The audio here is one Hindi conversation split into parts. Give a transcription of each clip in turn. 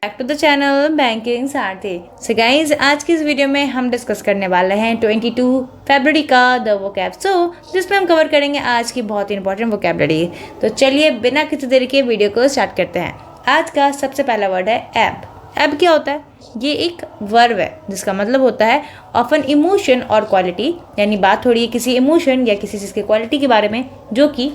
Back to the channel banking Sarathi. So guys, आज की इस वीडियो में हम डिस्कस करने वाले हैं 22 फरवरी का द वोकैब जिसमें हम कवर करेंगे आज की बहुत ही इंपॉर्टेंट वोकैबलरी। तो चलिए बिना किसी देरी के वीडियो को स्टार्ट करते हैं। आज का सबसे पहला वर्ड है एब। एब क्या होता है? ये एक वर्ब है जिसका मतलब होता है ऑफ एन इमोशन और क्वालिटी, यानी बात हो रही है किसी इमोशन या किसी चीज़ की क्वालिटी के बारे में जो कि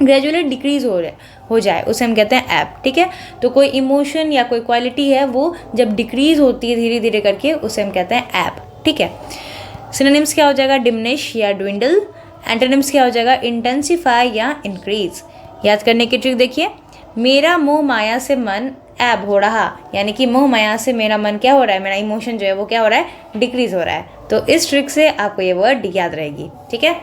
ग्रेजुअली डिक्रीज हो जाए, उसे हम कहते हैं ऐप। ठीक है, तो कोई इमोशन या कोई क्वालिटी है वो जब डिक्रीज होती है धीरे धीरे करके, उसे हम कहते हैं ऐप। ठीक है, सिनोनिम्स क्या हो जाएगा? डिमिनिश या ड्विंडल। एंटोनिम्स क्या हो जाएगा? इंटेंसिफाई या इंक्रीज। याद करने की ट्रिक देखिए, मेरा मोह माया से मन ऐब हो रहा, यानी कि मोह माया से मेरा मन क्या हो रहा है, मेरा इमोशन जो है वो क्या हो रहा है, डिक्रीज हो रहा है। तो इस ट्रिक से आपको ये वर्ड याद रहेगी। ठीक है,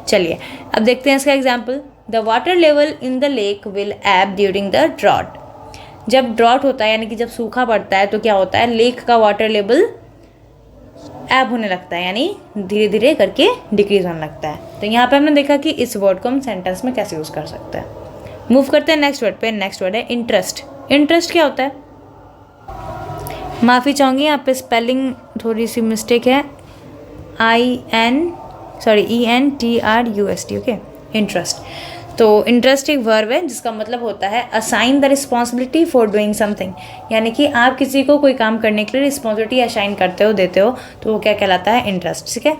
चलिए अब देखते हैं इसका example. The water level in the lake will एब ड्यूरिंग द ड्रॉट। जब ड्रॉट होता है यानी कि जब सूखा पड़ता है तो क्या होता है, लेक का वाटर लेवल एब होने लगता है, यानी धीरे धीरे करके डिक्रीज होने लगता है। तो यहाँ पे हमने देखा कि इस वर्ड को हम सेंटेंस में कैसे यूज़ कर सकते हैं। मूव करते हैं नेक्स्ट वर्ड पे। नेक्स्ट वर्ड है इंटरेस्ट। इंटरेस्ट क्या होता है? माफ़ी चाहूँगी, यहाँ पे स्पेलिंग थोड़ी सी मिस्टेक है। ENTRUST। Okay, interest. तो इंटरेस्ट एक वर्ब है जिसका मतलब होता है assign the responsibility for doing something, यानी कि आप किसी को कोई काम करने के लिए रिस्पॉन्सिबिलिटी असाइन करते हो, देते हो, तो वो क्या कहलाता है? इंटरेस्ट। ठीक है,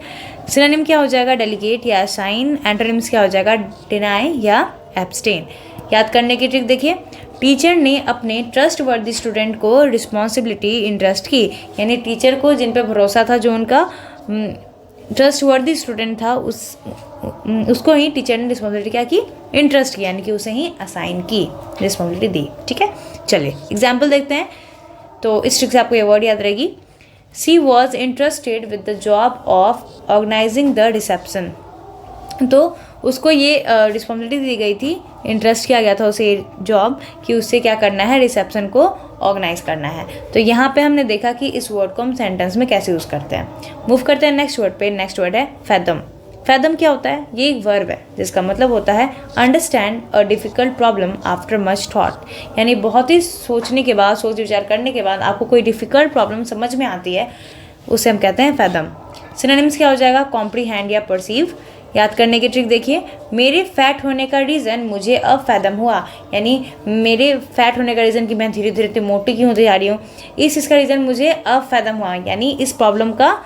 सिनोनिम क्या हो जाएगा? डेलीगेट या असाइन। एंटोनिम्स क्या हो जाएगा? डिनाई या एब्सटेन। याद करने की ट्रिक देखिए, टीचर ने अपने ट्रस्ट वर्दी स्टूडेंट को रिस्पॉन्सिबिलिटी इंटरेस्ट की, यानी टीचर को जिन पे भरोसा था, जो उनका ट्रस्ट वर्दी स्टूडेंट था, उसको ही टीचर ने रिस्पॉन्सिबिलिटी क्या की? इंटरेस्ट की, यानी कि उसे ही असाइन की, रिस्पॉन्सिबिलिटी दी। ठीक है, चलिए एग्जाम्पल देखते हैं। तो इस ट्रिक से आपको ये वर्ड याद रहेगी। She was interested with the job of organizing the reception. तो उसको ये रिस्पॉन्सिबिलिटी दी गई थी, इंटरेस्ट किया गया था उसे जॉब कि उससे क्या करना है, रिसेप्शन को ऑर्गेनाइज करना है। तो यहाँ पे हमने देखा कि इस वर्ड को हम सेंटेंस में कैसे यूज़ करते हैं। मूव करते हैं नेक्स्ट वर्ड पे। नेक्स्ट वर्ड है फैदम। फैदम क्या होता है? ये एक वर्ब है जिसका मतलब होता है understand a difficult problem after much thought, यानी बहुत ही सोचने के बाद, सोच विचार करने के बाद आपको कोई डिफ़िकल्ट प्रॉब्लम समझ में आती है, उसे हम कहते हैं फैदम। सिनोनिम्स क्या हो जाएगा? कॉम्प्रीहेंड या परसीव। याद करने की ट्रिक देखिए, मेरे फैट होने का रीज़न मुझे अब फैदम हुआ, यानी मेरे फैट होने का रीज़न कि मैं धीरे धीरे मोटी क्यों होती जा रही हूँ, इसका रीज़न मुझे अब फैदम हुआ, यानी इस प्रॉब्लम का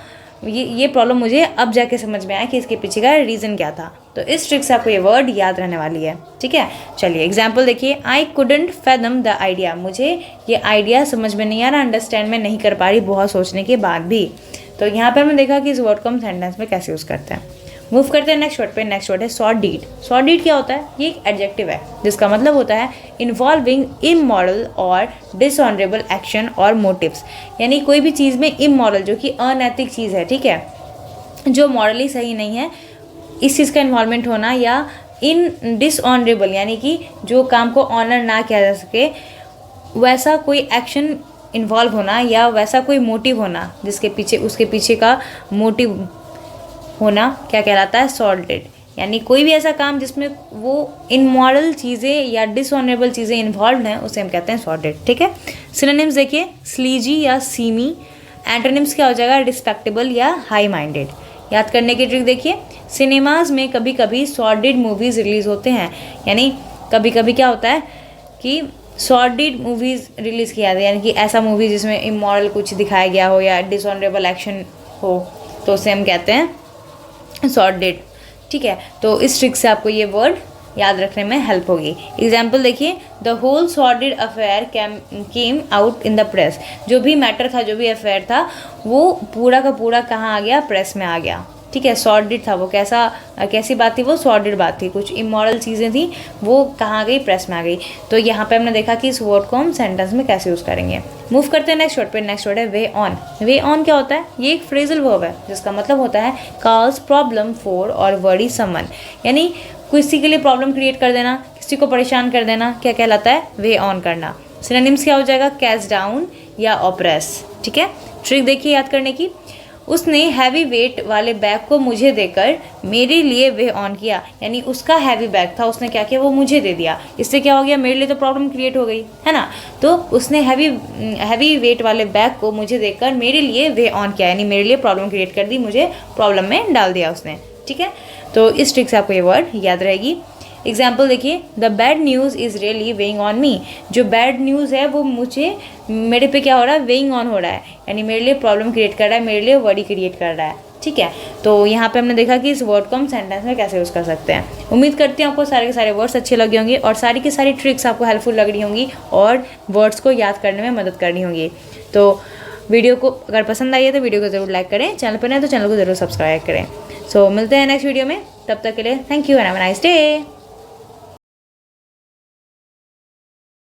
ये प्रॉब्लम मुझे अब जाके समझ में आया कि इसके पीछे का रीज़न क्या था। तो इस ट्रिक से आपको ये वर्ड याद रहने वाली है। ठीक है, चलिए एग्जाम्पल देखिए। I couldn't fathom the idea. मुझे ये आइडिया समझ में नहीं आ रहा, अंडरस्टैंड में नहीं कर पा रही बहुत सोचने के बाद भी। तो यहाँ पर हमने देखा कि इस वर्ड को हम सेंटेंस में कैसे यूज़ करते हैं। मूव करते हैं नेक्स्ट वर्ड पे। नेक्स्ट वर्ड है सॉर्डिड। सॉर्डिड क्या होता है? ये एक एडजेक्टिव है जिसका मतलब होता है इन्वॉल्विंग इमोरल और डिसऑनरेबल एक्शन और मोटिव्स, यानी कोई भी चीज़ में इमोरल, जो कि अनैतिक चीज़ है, ठीक है, जो मॉरली सही नहीं है, इस चीज़ का इन्वॉल्वमेंट होना, या इन डिसऑनरेबल, यानी कि जो काम को ऑनर ना किया जा सके, वैसा कोई एक्शन इन्वॉल्व होना, या वैसा कोई मोटिव होना जिसके पीछे, उसके पीछे का मोटिव होना क्या कहलाता है? सॉर्टेड। यानी कोई भी ऐसा काम जिसमें वो इनमॉरल चीज़ें या डिसऑनरेबल चीज़ें इन्वॉल्व हैं, उसे हम कहते हैं सॉर्टेड। ठीक है, सिनोनिम्स देखिए, स्लीजी या सीमी। एंटोनिम्स क्या हो जाएगा? रिस्पेक्टेबल या हाई माइंडेड। याद करने की ट्रिक देखिए, सिनेमाज में कभी कभी सॉर्टेड मूवीज़ रिलीज़ होते हैं, यानी कभी कभी क्या होता है कि सॉर्टेड मूवीज़ रिलीज़ किया जाता है, यानी कि ऐसा मूवी जिसमें इमोरल कुछ दिखाया गया हो या डिसऑनरेबल एक्शन हो, तो उसे हम कहते हैं सॉर्टेड। ठीक है, तो इस ट्रिक से आपको ये वर्ड याद रखने में हेल्प होगी। एग्जाम्पल देखिए, the whole sorted affair came out in the press. जो भी मैटर था, जो भी अफेयर था, वो पूरा का पूरा कहाँ आ गया? प्रेस में आ गया। ठीक है, सॉर्टेड था वो, कैसी बात थी वो? सॉर्टेड बात थी, कुछ इमोरल चीज़ें थी, वो कहाँ गई? प्रेस में आ गई। तो यहाँ पे हमने देखा कि इस वर्ड को हम सेंटेंस में कैसे यूज़ करेंगे। मूव करते हैं नेक्स्ट वर्ड पे। नेक्स्ट वर्ड है वे ऑन। वे ऑन क्या होता है? ये एक फ्रेजल वर्ब है जिसका मतलब होता है कॉज प्रॉब्लम फॉर और वरी समवन, यानी किसी के लिए प्रॉब्लम क्रिएट कर देना, किसी को परेशान कर देना, क्या कहलाता है? वे ऑन करना। सिनोनिम्स क्या हो जाएगा? कैच डाउन या ऑप्रेस। ठीक है, ट्रिक देखिए याद करने की, उसने हैवी वेट वाले बैग को मुझे देकर मेरे लिए वे ऑन किया, यानी उसका हैवी बैग था, उसने क्या किया, वो मुझे दे दिया। इससे क्या हो गया, मेरे लिए तो प्रॉब्लम क्रिएट हो गई है ना। तो उसने हैवी वेट वाले बैग को मुझे देकर मेरे लिए वे ऑन किया, यानी मेरे लिए प्रॉब्लम क्रिएट कर दी, मुझे प्रॉब्लम में डाल दिया उसने। ठीक है, तो इस ट्रिक से आपको ये वर्ड याद रहेगी। एग्जाम्पल देखिए, the bad news is really weighing on me. जो बैड न्यूज़ है वो मेरे पे क्या हो रहा है, वेइंग ऑन हो रहा है, यानी मेरे लिए प्रॉब्लम क्रिएट कर रहा है, मेरे लिए वरी क्रिएट कर रहा है। ठीक है, तो यहाँ पे हमने देखा कि इस वर्ड को हम सेंटेंस में कैसे यूज़ कर सकते हैं। उम्मीद करती हूँ आपको सारे के सारे वर्ड्स अच्छे लगे होंगे और सारी की सारी ट्रिक्स आपको हेल्पफुल लग रही होंगी और वर्ड्स को याद करने में मदद करनी होगी। तो वीडियो को अगर पसंद आई है तो वीडियो को ज़रूर लाइक करें, चैनल पर नहीं तो चैनल को ज़रूर सब्सक्राइब करें। सो मिलते हैं नेक्स्ट वीडियो में, तब तक के लिए thank you and have a nice day.